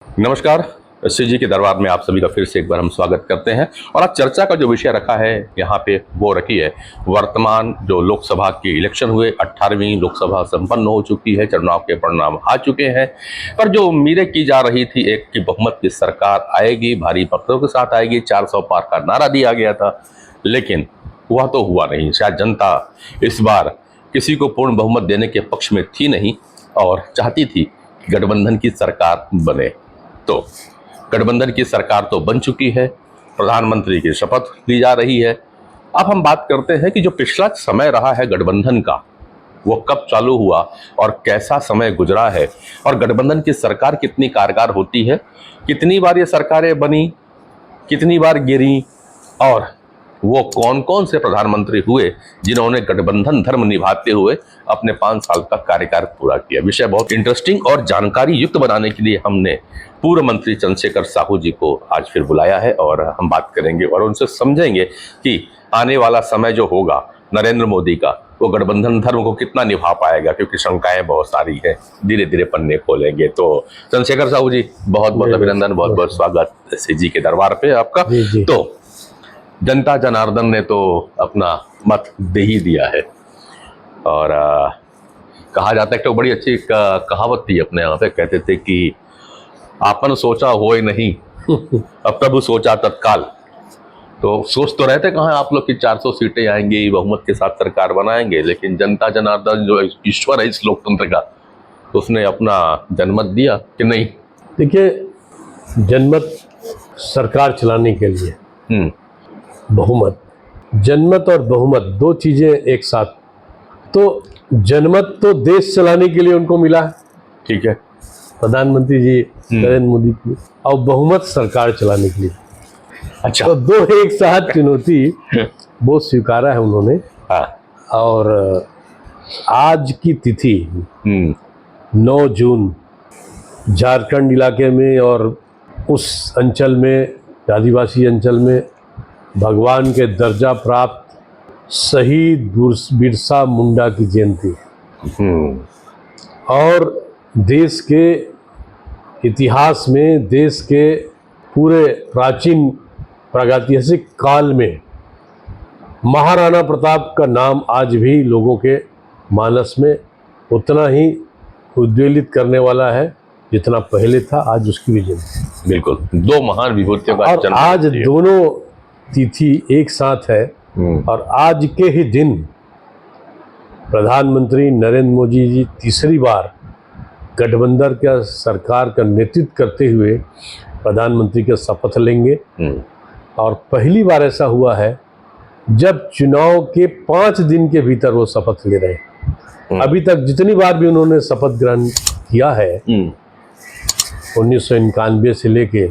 नमस्कार। श्री जी के दरबार में आप सभी का फिर से एक बार हम स्वागत करते हैं। और आज चर्चा का जो विषय रखा है यहाँ पे वो रखी है वर्तमान जो लोकसभा के इलेक्शन हुए। 18वीं लोकसभा संपन्न हो चुकी है, चुनाव के परिणाम आ चुके हैं। पर जो उम्मीदें की जा रही थी एक कि बहुमत की सरकार आएगी, भारी पत्रों के साथ आएगी, 400 पार का नारा दिया गया था, लेकिन वह तो हुआ नहीं। शायद जनता इस बार किसी को पूर्ण बहुमत देने के पक्ष में थी नहीं और चाहती थी कि गठबंधन की सरकार बने। तो गठबंधन की सरकार तो बन चुकी है, प्रधानमंत्री की शपथ ली जा रही है। अब हम बात करते हैं कि जो पिछला समय रहा है गठबंधन का, वो कब चालू हुआ और कैसा समय गुजरा है, और गठबंधन की सरकार कितनी कारगर होती है, कितनी बार ये सरकारें बनी, कितनी बार गिरी, और वो कौन कौन से प्रधानमंत्री हुए जिन्होंने गठबंधन धर्म निभाते हुए अपने 5 साल का कार्यकाल पूरा किया। विषय बहुत इंटरेस्टिंग और जानकारी युक्त बनाने के लिए हमने पूर्व मंत्री चंद्रशेखर साहू जी को आज फिर बुलाया है और हम बात करेंगे और उनसे समझेंगे कि आने वाला समय जो होगा नरेंद्र मोदी का, वो गठबंधन धर्म को कितना निभा पाएगा, क्योंकि शंकाएं बहुत सारी हैं। धीरे धीरे पन्ने खोलेंगे। तो चंद्रशेखर साहू जी, बहुत बहुत अभिनंदन, बहुत बहुत स्वागत श्री जी के दरबार पे आपका। तो जनता जनार्दन ने तो अपना मत दे ही दिया है और कहा जाता है कि बड़ी अच्छी कहावत थी अपने यहाँ पे, कहते थे कि आपन सोचा होए नहीं अब प्रभु सोचा तत्काल। तो सोच तो रहते कहाँ आप लोग की 400 सीटें आएंगी, बहुमत के साथ सरकार बनाएंगे, लेकिन जनता जनार्दन जो ईश्वर है इस लोकतंत्र का, तो उसने अपना जनमत दिया कि नहीं। देखिए, जनमत सरकार चलाने के लिए बहुमत, जनमत और बहुमत दो चीजें एक साथ। तो जनमत तो देश चलाने के लिए उनको मिला, ठीक है, प्रधानमंत्री जी नरेंद्र मोदी की, और बहुमत सरकार चलाने के लिए। अच्छा, तो दो एक साथ चुनौती वो स्वीकारा है उन्होंने। हाँ। और आज की तिथि 9 जून झारखंड इलाके में और उस अंचल में, आदिवासी अंचल में, भगवान के दर्जा प्राप्त शहीद बिरसा मुंडा की जयंती और देश के इतिहास में, देश के पूरे प्राचीन प्रागैतिहासिक काल में महाराणा प्रताप का नाम आज भी लोगों के मानस में उतना ही उद्वेलित करने वाला है जितना पहले था। आज उसकी भी जयंती, बिल्कुल, दो महान विभूतियों का और आज दोनों तिथि एक साथ है। और आज के ही दिन प्रधानमंत्री नरेंद्र मोदी जी तीसरी बार गठबंधन का सरकार का नेतृत्व करते हुए प्रधानमंत्री का शपथ लेंगे। और पहली बार ऐसा हुआ है जब चुनाव के 5 दिन के भीतर वो शपथ ले रहे हैं। अभी तक जितनी बार भी उन्होंने शपथ ग्रहण किया है 1991 से लेके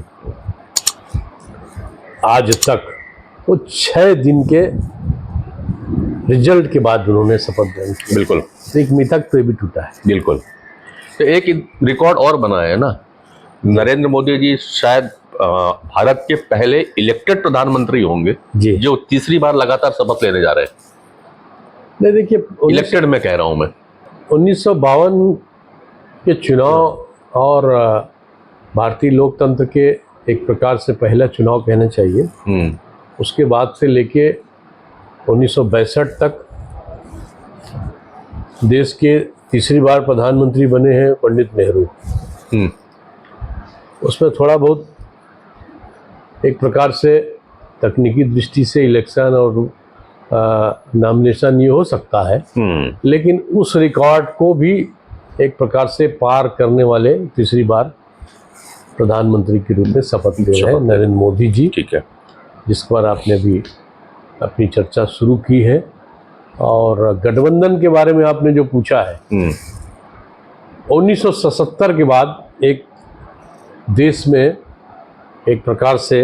आज तक, वो 6 दिन के रिजल्ट के बाद उन्होंने शपथ ग्रहण किया। बिल्कुल, एक मिथक तो भी टूटा है। बिल्कुल। तो एक रिकॉर्ड और बना है ना, नरेंद्र मोदी जी शायद भारत के पहले इलेक्टेड प्रधानमंत्री होंगे जो तीसरी बार लगातार शपथ लेने जा रहे हैं। नहीं, देखिए, इलेक्टेड में कह रहा हूं मैं, 1952 के चुनाव और भारतीय लोकतंत्र के एक प्रकार से पहला चुनाव कहना चाहिए। उसके बाद से लेके 1962 तक देश के तीसरी बार प्रधानमंत्री बने हैं पंडित नेहरू। उसमें थोड़ा बहुत एक प्रकार से तकनीकी दृष्टि से इलेक्शन और नॉमिनेशन ये हो सकता है, लेकिन उस रिकॉर्ड को भी एक प्रकार से पार करने वाले तीसरी बार प्रधानमंत्री के रूप में शपथ ले रहे हैं नरेंद्र मोदी जी। ठीक है, जिस पर आपने भी अपनी चर्चा शुरू की है। और गठबंधन के बारे में आपने जो पूछा है, 1977 के बाद एक देश में एक प्रकार से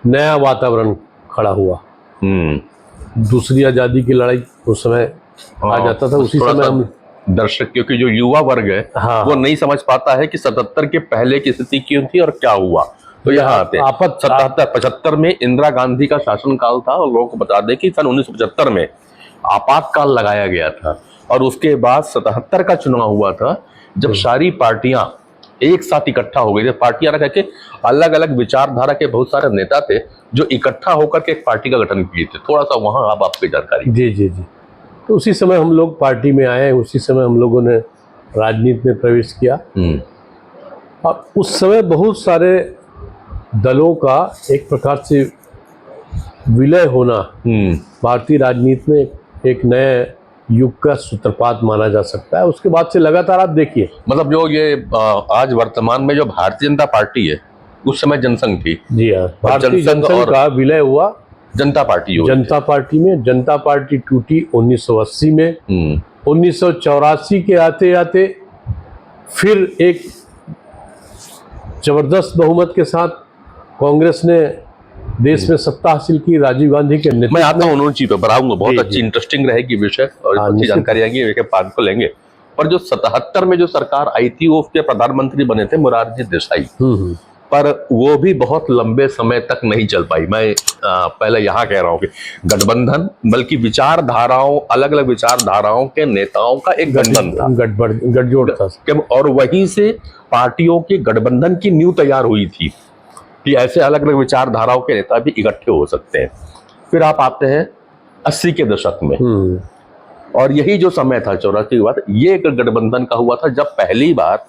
नया वातावरण खड़ा हुआ। दूसरी आज़ादी की लड़ाई उस समय आ जाता था, उसी समय हम दर्शक, क्योंकि जो युवा वर्ग है वो नहीं समझ पाता है कि 77 के पहले की स्थिति क्यों थी और क्या हुआ। तो यहाँ आते हैं 75 में इंदिरा गांधी का शासनकाल था, और लोगों को बता दें कि सन 1975 में आपातकाल लगाया गया था, और उसके बाद 77 का चुनाव हुआ था, जब सारी पार्टियां एक साथ इकट्ठा हो गए थे। पार्टियां रख के अलग अलग विचारधारा के बहुत सारे नेता थे जो इकट्ठा होकर के एक पार्टी का गठन किए थे। थोड़ा सा वहां आप आपकी जानकारी। जी जी जी। तो उसी समय हम लोग पार्टी में आए, उसी समय हम लोगों ने राजनीति में प्रवेश किया। और उस समय बहुत सारे दलों का एक प्रकार से विलय होना भारतीय राजनीति में एक नए युग का सूत्रपात माना जा सकता है। उसके बाद से लगातार आप देखिए, मतलब जो ये आज वर्तमान में जो भारतीय जनता पार्टी है, उस समय जनसंघ थी। जी हाँ, भारतीय जनसंघ जनसंघ का विलय हुआ जनता पार्टी हो जनता पार्टी में। जनता पार्टी टूटी 1980 में। 1984 के आते आते फिर एक जबरदस्त बहुमत के साथ कांग्रेस ने देश में सत्ता हासिल की, राजीव गांधी के नेतृत्व। मैं आता हूँ उन चीजों पर आऊंगा, बहुत जी, अच्छी जी। इंटरेस्टिंग रहेगी विषय और हाँ, अच्छी निश्चित। जानकारी आएगी, एक पान को लेंगे। पर जो 77 में जो सरकार आई थी वो उसके प्रधानमंत्री बने थे मोरारजी देसाई, पर वो भी बहुत लंबे समय तक नहीं चल पाई। मैं पहले यहाँ कह रहा हूँ कि गठबंधन बल्कि विचारधाराओं, अलग अलग विचारधाराओं के नेताओं का एक गठबंधन था, गठजोड़ था। और वहीं से पार्टियों के गठबंधन की नींव तैयार हुई थी कि ऐसे अलग अलग विचारधाराओं के नेता भी इकट्ठे हो सकते हैं। फिर आप आते हैं 80 के दशक में, और यही जो समय था 84 के बाद, ये एक गठबंधन का हुआ था जब पहली बार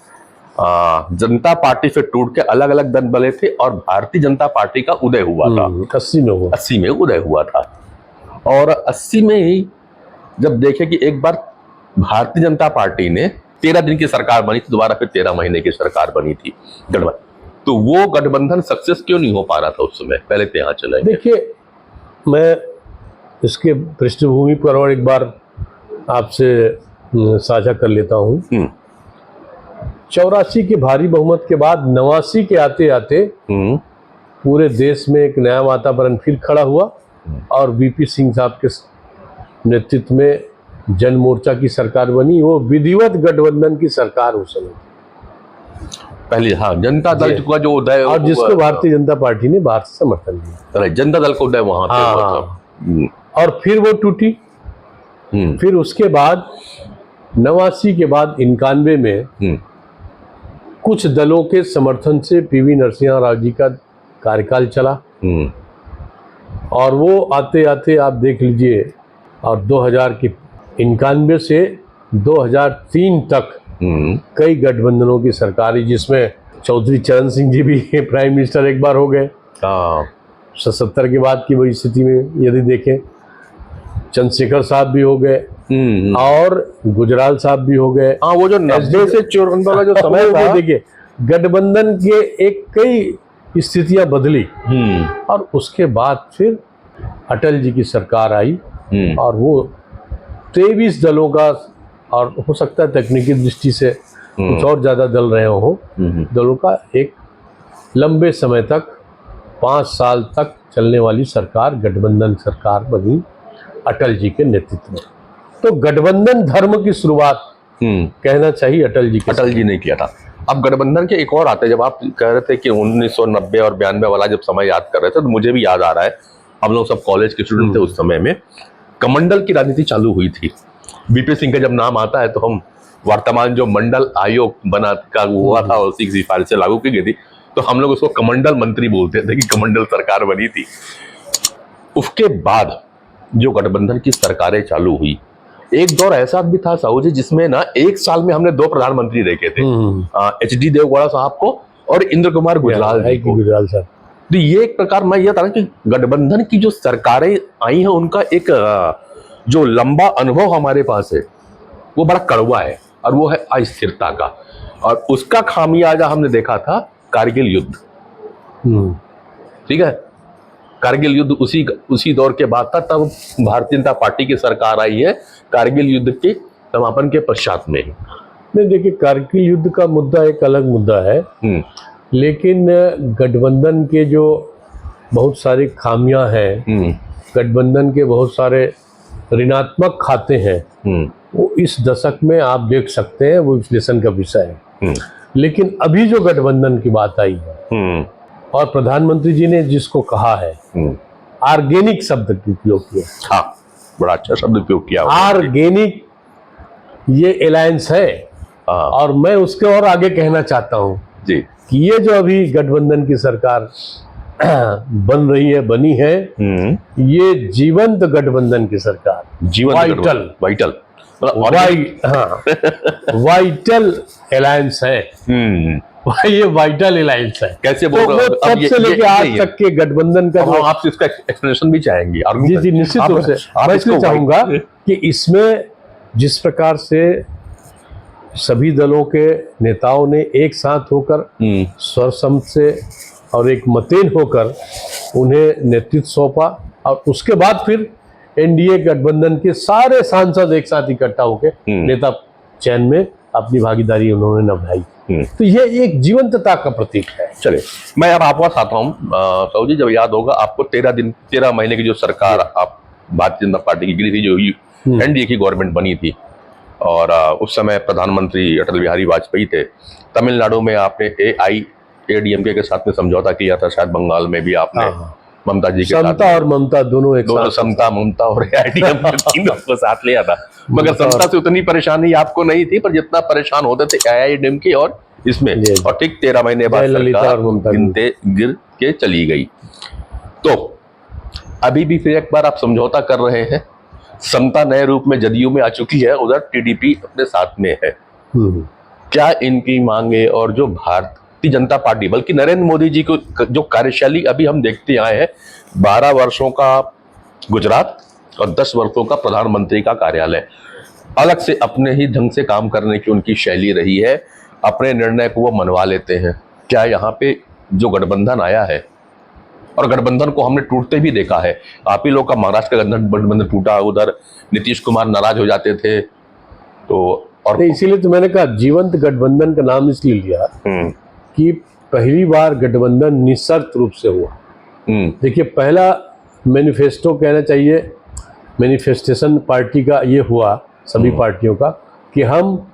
जनता पार्टी से टूट के अलग अलग दल बने थे और भारतीय जनता पार्टी का उदय हुआ था। 80 में हुआ। 80 में उदय हुआ था। और 80 में ही जब देखे कि एक बार भारतीय जनता पार्टी ने 13 दिन की सरकार बनी थी, दोबारा फिर 13 महीने की सरकार बनी थी गठबंधन, तो वो गठबंधन सक्सेस क्यों नहीं हो पा रहा था उस समय? पहले तो यहाँ चले। देखिए, मैं इसके पृष्ठभूमि पर और एक बार आपसे साझा कर लेता हूँ। 84 के भारी बहुमत के बाद 89 के आते आते पूरे देश में एक नया वातावरण फिर खड़ा हुआ और वीपी सिंह साहब के नेतृत्व में जन मोर्चा की सरकार बनी। वो विधिवत गठबंधन की सरकार उस समय पहले, हाँ, जनता दल का जो उदय, और जिसको भारतीय जनता पार्टी ने बाहर से समर्थन दिया। जनता दल का उदय वहां पे हुआ था। और फिर वो टूटी। फिर उसके बाद 89 के बाद 91 में कुछ दलों के समर्थन से पीवी नरसिम्हा राव जी का कार्यकाल चला, और वो आते आते आप देख लीजिए, और 2000 की 91 से 2003 तक कई गठबंधनों की सरकार, जिसमें चौधरी चरण सिंह जी भी प्राइम मिनिस्टर एक बार हो गए। 77 के बाद की वही स्थिति में यदि देखें, चंद्रशेखर साहब भी हो गए और गुजराल साहब भी हो गए। हाँ, वो जो 90 से 54 वाला जो समय था, देखिए गठबंधन के एक कई स्थितियां बदली, और उसके बाद फिर अटल जी की सरकार आई, और वो 23 दलों का, और हो सकता है तकनीकी दृष्टि से कुछ और ज्यादा दल रहे हो, दलों का एक लंबे समय तक 5 साल तक चलने वाली सरकार गठबंधन सरकार बनी अटल जी के नेतृत्व में। तो गठबंधन धर्म की शुरुआत कहना चाहिए अटल जी ने किया था। अब गठबंधन के एक और आते हैं, जब आप कह रहे थे कि 1990 और 92 वाला जब समय याद कर रहे थे, तो मुझे भी याद आ रहा है, हम लोग सब कॉलेज के स्टूडेंट थे उस समय में, कमंडल की राजनीति चालू हुई थी। बीपी सिंह का जब नाम आता है तो हम वर्तमान जो मंडल आयोग बना का हुआ था और उसी की सिफारिश से लागू की गई थी, तो हम लोग उसको कमंडल मंत्री बोलते थे कि कमंडल सरकार बनी थी। उसके बाद जो गठबंधन की सरकारें चालू हुई, एक दौर ऐसा भी था साहू जी जिसमें ना एक साल में हमने 2 प्रधानमंत्री देखे थे, HD देवगौड़ा साहब को और इंद्र कुमार गुजराल जी को। गुजराल साहब, तो ये एक प्रकार मैं ये था कि गठबंधन की जो सरकारें आई हैं उनका एक जो लंबा अनुभव हमारे पास है वो बड़ा कड़वा है, और वो है अस्थिरता का, और उसका खामियाजा हमने देखा था कारगिल युद्ध। ठीक है, कारगिल युद्ध उसी दौर के बाद था, तब भारतीय जनता पार्टी की सरकार आई है कारगिल युद्ध के समापन के पश्चात में। नहीं, देखिए कारगिल युद्ध का मुद्दा एक अलग मुद्दा है, लेकिन गठबंधन के जो बहुत सारी खामियां हैं, गठबंधन के बहुत सारे ऋणात्मक खाते हैं, वो इस दशक में आप देख सकते हैं, वो विश्लेषण का विषय है। लेकिन अभी जो गठबंधन की बात आई है, और प्रधानमंत्री जी ने जिसको कहा है, ऑर्गेनिक शब्द का उपयोग किया। हाँ, बड़ा अच्छा शब्द उपयोग किया। ऑर्गेनिक ये अलायंस है, और मैं उसके और आगे कहना चाहता हूँ जी। कि ये जो अभी गठबंधन की सरकार बन रही है, बनी है, ये जीवंत गठबंधन की सरकार, जीवन वाइटल हाँ वाइटल अलायंस है। ये वाइटल अलायंस है। कैसे बोल रहे हो? तब से लेके आज तक के गठबंधन का हम आपसे इसका एक्सप्लेनेशन भी चाहेंगे। जी जी, निश्चित रूप से मैं इसलिए चाहूंगा कि इसमें जिस प्रकार से सभी दलों के नेताओं ने एक साथ होकर स्वरसम्मत से और एक मतैन होकर उन्हें नेतृत्व सौंपा, और उसके बाद फिर एनडीए गठबंधन के सारे सांसद एक साथ इकट्ठा होकर नेता चयन में अपनी भागीदारी उन्होंने निभाई। तो ये एक जीवंतता का प्रतीक है। चले, मैं अब आप पास आता हूँ। साहू जी, जब याद होगा आपको 13 महीने की जो सरकार आप भारतीय जनता पार्टी की गिरी थी, जो एनडीए की गवर्नमेंट बनी थी, और उस समय प्रधानमंत्री अटल बिहारी वाजपेयी थे। तमिलनाडु में आपने AIADMK के साथ में समझौता किया था, शायद बंगाल में भी आपने ममता जी के साथ, समता और ममता दोनों एक साथ, समता ममता और AIADMK तीनों को साथ लिया था। मगर समता से उतनी परेशानी आपको नहीं थी, पर जितना परेशान होते थे AIADMK और इसमें। और ठीक 13 महीने बाद सरकार गिर के चली गई। तो अभी भी फिर एक बार आप समझौता कर रहे हैं। समता नए रूप में जदयू में आ चुकी है, उधर TDP अपने साथ में है। क्या इनकी मांगे और जो भारतीय जनता पार्टी, बल्कि नरेंद्र मोदी जी को जो कार्यशैली अभी हम देखते आए हैं, 12 वर्षों का गुजरात और 10 वर्षों का प्रधानमंत्री का कार्यालय, अलग से अपने ही ढंग से काम करने की उनकी शैली रही है। अपने निर्णय को वो मनवा लेते हैं। क्या यहाँ पे जो गठबंधन आया है, और गठबंधन को हमने टूटते भी देखा है, आप ही लोग का महाराष्ट्र का गठबंधन टूटा, उधर नीतीश कुमार नाराज हो जाते थे, तो और इसीलिए तो मैंने कहा जीवंत गठबंधन का नाम इसलिए लिया कि पहली बार गठबंधन निशर्त रूप से हुआ। देखिए, पहला मैनिफेस्टो कहना चाहिए, मैनिफेस्टेशन पार्टी का ये हुआ, सभी पार्टियों का, कि हम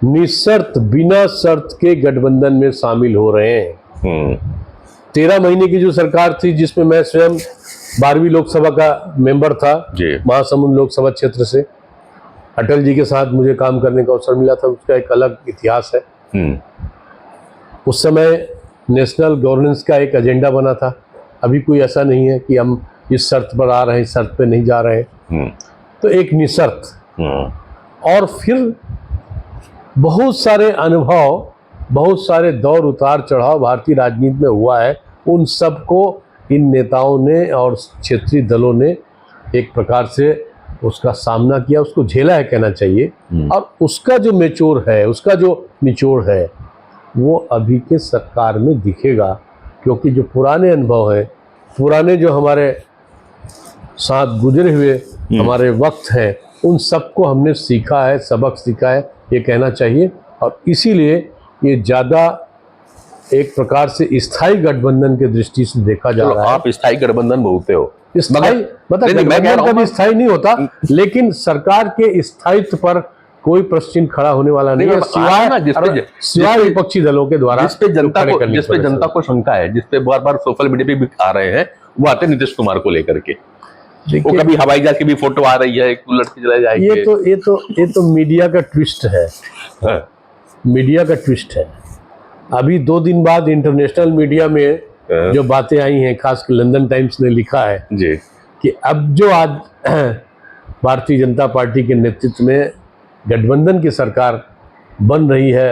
निशर्त बिना शर्त के गठबंधन में शामिल हो रहे हैं। 13 महीने की जो सरकार थी, जिसमें मैं स्वयं 12वीं लोकसभा का मेंबर था, महासमुंद लोकसभा क्षेत्र से, अटल जी के साथ मुझे काम करने का अवसर मिला था, उसका एक अलग इतिहास है। उस समय नेशनल गवर्नेंस का एक एजेंडा बना था। अभी कोई ऐसा नहीं है कि हम इस शर्त पर आ रहे हैं, इस शर्त पे नहीं जा रहे हैं। तो एक निशर्त, और फिर बहुत सारे अनुभव, बहुत सारे दौर उतार चढ़ाव भारतीय राजनीति में हुआ है। उन सबको इन नेताओं ने और क्षेत्रीय दलों ने एक प्रकार से उसका सामना किया, उसको झेला है कहना चाहिए। और उसका जो मेचोर है, उसका जो निचोड़ है, वो अभी के सरकार में दिखेगा। क्योंकि जो पुराने अनुभव हैं, पुराने जो हमारे साथ गुजरे हुए हमारे वक्त हैं, उन सबको हमने सीखा है, सबक सीखा है, ये कहना चाहिए। और इसीलिए ये ज़्यादा एक प्रकार से स्थायी गठबंधन के दृष्टि से देखा जा रहा है। आप स्थायी गठबंधन बोलते हो, स्थायी मतलब गठबंधन कभी स्थायी नहीं होता, लेकिन सरकार के स्थायित्व पर कोई प्रश्न खड़ा होने वाला नहीं है, सिवाय विपक्षी दलों के द्वारा। जिसपे जनता को शंका है, जिसपे बार बार सोशल मीडिया पे भी आ रहे हैं, वो आते नीतीश कुमार को लेकर के। वो कभी हवाई जहाज की भी फोटो आ रही है, कूलर की चला जाएगी। ये तो मीडिया का ट्विस्ट है। मीडिया का ट्विस्ट है। अभी 2 दिन बाद इंटरनेशनल मीडिया में जो बातें आई हैं, खासकर लंदन टाइम्स ने लिखा है जी, कि अब जो आज भारतीय जनता पार्टी के नेतृत्व में गठबंधन की सरकार बन रही है,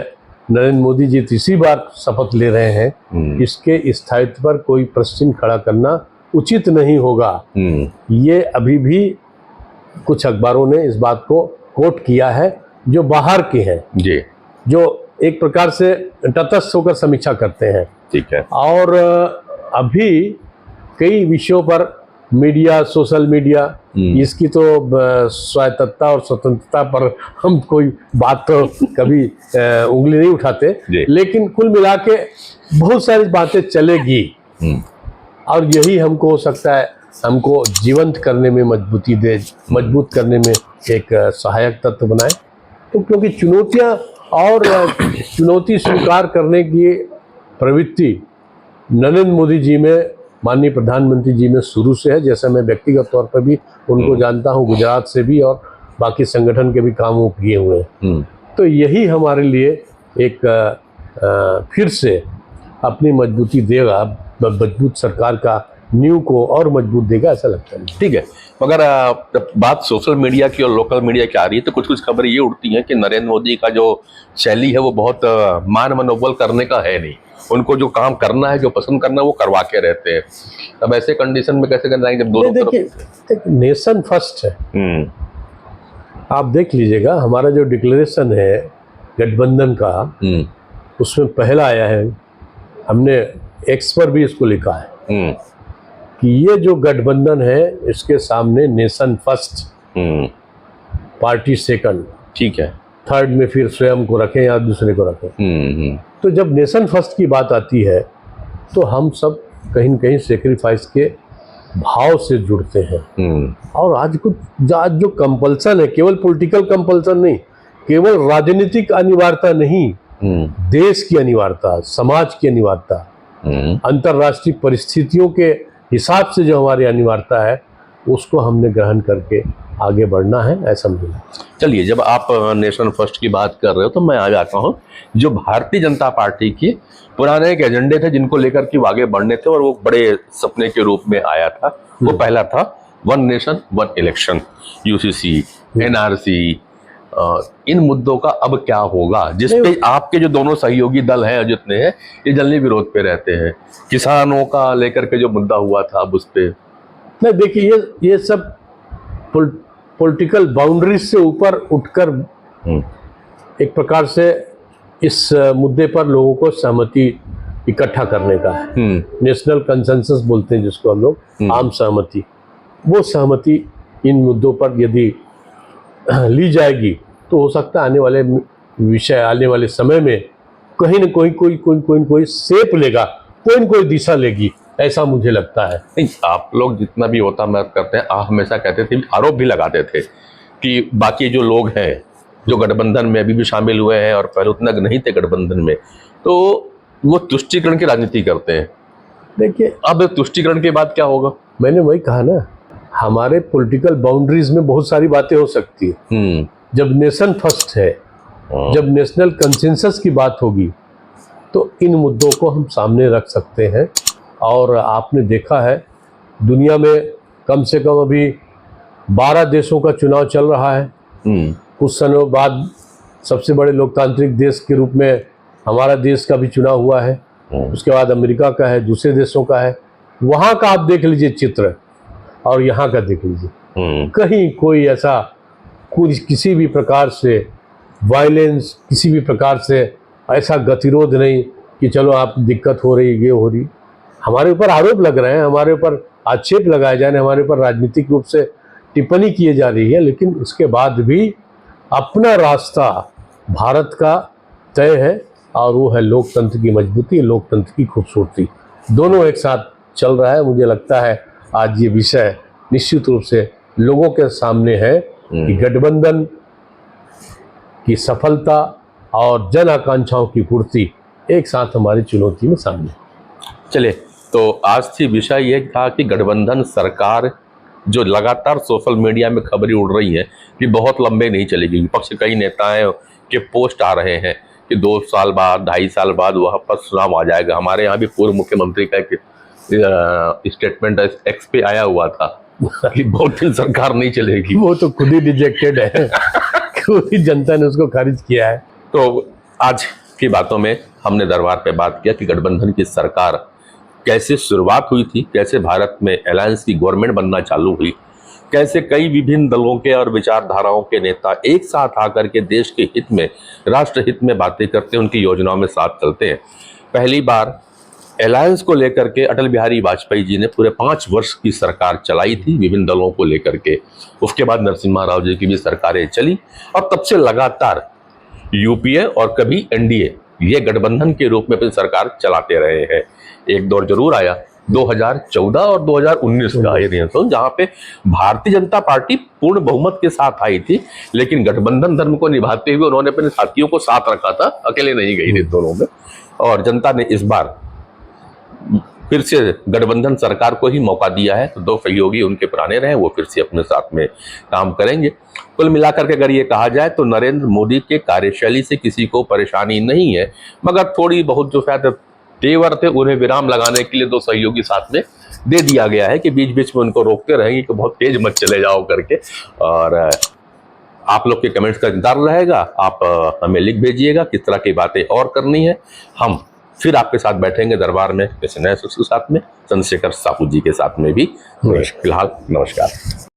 नरेंद्र मोदी जी तीसरी बार शपथ ले रहे हैं, इसके स्थायित्व पर कोई प्रश्न खड़ा करना उचित नहीं होगा। ये अभी भी कुछ अखबारों ने इस बात को कोट किया है, जो बाहर के हैं जी, जो एक प्रकार से तटस्थ होकर समीक्षा करते हैं। ठीक है। और अभी कई विषयों पर मीडिया, सोशल मीडिया, इसकी तो स्वायत्तता और स्वतंत्रता पर हम कोई बात तो कभी उंगली नहीं उठाते, लेकिन कुल मिला के बहुत सारी बातें चलेगी। और यही हमको हो सकता है, हमको जीवंत करने में मजबूती दे, मजबूत करने में एक सहायक तत्व बनाए। तो क्योंकि चुनौतियां और चुनौती स्वीकार करने की प्रवृत्ति नरेंद्र मोदी जी में, माननीय प्रधानमंत्री जी में शुरू से है। जैसे मैं व्यक्तिगत तौर पर भी उनको जानता हूँ, गुजरात से भी, और बाकी संगठन के भी काम वो किए हुए हैं। तो यही हमारे लिए एक फिर से अपनी मजबूती देगा, मजबूत सरकार का नींव को और मजबूत देगा, ऐसा लगता है। ठीक है, मगर जब बात सोशल मीडिया की और लोकल मीडिया की आ रही है तो कुछ कुछ खबरें ये उड़ती हैं कि नरेंद्र मोदी का जो शैली है वो बहुत मान मनोबल करने का है नहीं। उनको जो काम करना है, जो पसंद करना है, वो करवा के रहते हैं। अब ऐसे कंडीशन में कैसे करना है जब दोनों देखिए, नेशन फर्स्ट है। आप देख लीजिएगा, हमारा जो डिक्लेरेशन है गठबंधन का, उसमें पहला आया है, हमने एक्स पर भी इसको लिखा है कि ये जो गठबंधन है इसके सामने नेशन फर्स्ट, पार्टी सेकंड, ठीक है, थर्ड में फिर स्वयं को रखें या दूसरे को रखें। तो जब नेशन फर्स्ट की बात आती है तो हम सब कहीं न कहीं सेक्रीफाइस के भाव से जुड़ते हैं। और आज जो कंपल्सन है, केवल पॉलिटिकल कंपल्सन नहीं, केवल राजनीतिक अनिवार्यता नहीं, देश की अनिवार्यता, समाज की अनिवार्यता, अंतर्राष्ट्रीय परिस्थितियों के हिसाब से जो हमारी अनिवार्यता है उसको हमने ग्रहण करके आगे बढ़ना है, ऐसा मुझे लगता है। चलिए, जब आप नेशन फर्स्ट की बात कर रहे हो तो मैं आ जाता हूँ। जो भारतीय जनता पार्टी के पुराने एक एजेंडे थे जिनको लेकर के वो आगे बढ़ने थे और वो बड़े सपने के रूप में आया था, वो पहला था one nation one election, UCC, NRC. इन मुद्दों का अब क्या होगा, जिसपे आपके जो दोनों सहयोगी दल हैं जितने हैं ये जल्दी विरोध पे रहते हैं। किसानों का लेकर के जो मुद्दा हुआ था अब उस पे नहीं, देखिए ये सब पॉलिटिकल बाउंड्रीज से ऊपर उठकर एक प्रकार से इस मुद्दे पर लोगों को सहमति इकट्ठा करने का है। नेशनल कंसेंसस बोलते हैं जिसको हम लोग, आम सहमति। वो सहमति इन मुद्दों पर यदि ली जाएगी तो हो सकता है आने वाले समय में कहीं न कोई शेप लेगा, कोई न कोई दिशा लेगी, ऐसा मुझे लगता है। नहीं, आप लोग जितना भी होता मत करते हैं, आप हमेशा कहते थे, आरोप भी लगाते थे कि बाकी जो लोग हैं जो गठबंधन में अभी भी शामिल हुए हैं और पहले उतना नहीं थे गठबंधन में, तो वो तुष्टीकरण की राजनीति करते हैं। देखिए, अब तुष्टीकरण के बाद क्या होगा? मैंने वही कहा ना, हमारे पॉलिटिकल बाउंड्रीज में बहुत सारी बातें हो सकती है। जब नेशन फर्स्ट है, जब नेशनल कंसेंसस की बात होगी तो इन मुद्दों को हम सामने रख सकते हैं। और आपने देखा है दुनिया में कम से कम अभी 12 देशों का चुनाव चल रहा है। कुछ समय बाद सबसे बड़े लोकतांत्रिक देश के रूप में हमारा देश का भी चुनाव हुआ है, उसके बाद अमेरिका का है, दूसरे देशों का है। वहाँ का आप देख लीजिए चित्र और यहाँ का देख लीजिए, कहीं कोई ऐसा किसी भी प्रकार से वायलेंस, किसी भी प्रकार से ऐसा गतिरोध नहीं कि चलो आप दिक्कत हो रही, ये हो रही। हमारे ऊपर आरोप लग रहे हैं, हमारे ऊपर आक्षेप लगाए जा रहे हैं, हमारे ऊपर राजनीतिक रूप से टिप्पणी की जा रही है, लेकिन उसके बाद भी अपना रास्ता भारत का तय है और वो है लोकतंत्र की मजबूती, लोकतंत्र की खूबसूरती। दोनों एक साथ चल रहा है। मुझे लगता है आज ये विषय निश्चित रूप से लोगों के सामने है कि गठबंधन की सफलता और जन आकांक्षाओं की पूर्ति एक साथ हमारी चुनौती में सामने। चलिए, तो आज की विषय ये था कि गठबंधन सरकार जो लगातार सोशल मीडिया में खबरें उड़ रही हैं कि बहुत लंबे नहीं चलेगी। विपक्ष के कई नेताएं के पोस्ट आ रहे हैं कि 2 साल बाद, 2.5 साल बाद वापस चुनाव आ जाएगा। हमारे यहाँ भी पूर्व मुख्यमंत्री का एक स्टेटमेंट एक्स पे आया हुआ था कि बहुत दिन सरकार नहीं चलेगी। वो तो खुद ही रिजेक्टेड है पूरी जनता ने उसको खारिज किया है। तो आज की बातों में हमने दरबार पे बात किया कि गठबंधन की सरकार कैसे शुरुआत हुई थी, कैसे भारत में अलायंस की गवर्नमेंट बनना चालू हुई, कैसे कई विभिन्न दलों के और विचारधाराओं के नेता एक साथ आकर के देश के हित में, राष्ट्र हित में बातें करते हैं, उनकी योजनाओं में साथ चलते हैं। पहली बार अलायंस को लेकर के अटल बिहारी वाजपेयी जी ने पूरे 5 वर्ष की सरकार चलाई थी विभिन्न दलों को लेकर के। उसके बाद नरसिम्हा राव जी की भी सरकारें चली और तब से लगातार यूपीए और कभी एनडीए ये गठबंधन के रूप में अपनी सरकार चलाते रहे हैं। एक दौर जरूर आया 2014 और 2019 का ये जहां पे भारतीय जनता पार्टी पूर्ण बहुमत के साथ आई थी, लेकिन गठबंधन धर्म को निभाते हुए उन्होंने अपने साथियों को साथ रखा था, अकेले नहीं गई थी दोनों में। और जनता ने इस बार फिर से गठबंधन सरकार को ही मौका दिया है, तो दो सहयोगी उनके पुराने रहे, वो फिर से अपने साथ में काम करेंगे। कुल मिलाकर के अगर ये कहा जाए तो नरेंद्र मोदी के कार्यशैली से किसी को परेशानी नहीं है, मगर थोड़ी बहुत जो शायद तेवर थे उन्हें विराम लगाने के लिए दो सहयोगी साथ में दे दिया गया है कि बीच बीच में उनको रोकते रहेंगे कि बहुत तेज मत चले जाओ करके। और आप लोग के कमेंट्स का इंतजार रहेगा, आप हमें लिख भेजिएगा किस तरह की बातें और करनी है। हम फिर आपके साथ बैठेंगे दरबार में किसी नए के साथ में, चंद्रशेखर साहू जी के साथ में भी। फिलहाल नमस्कार।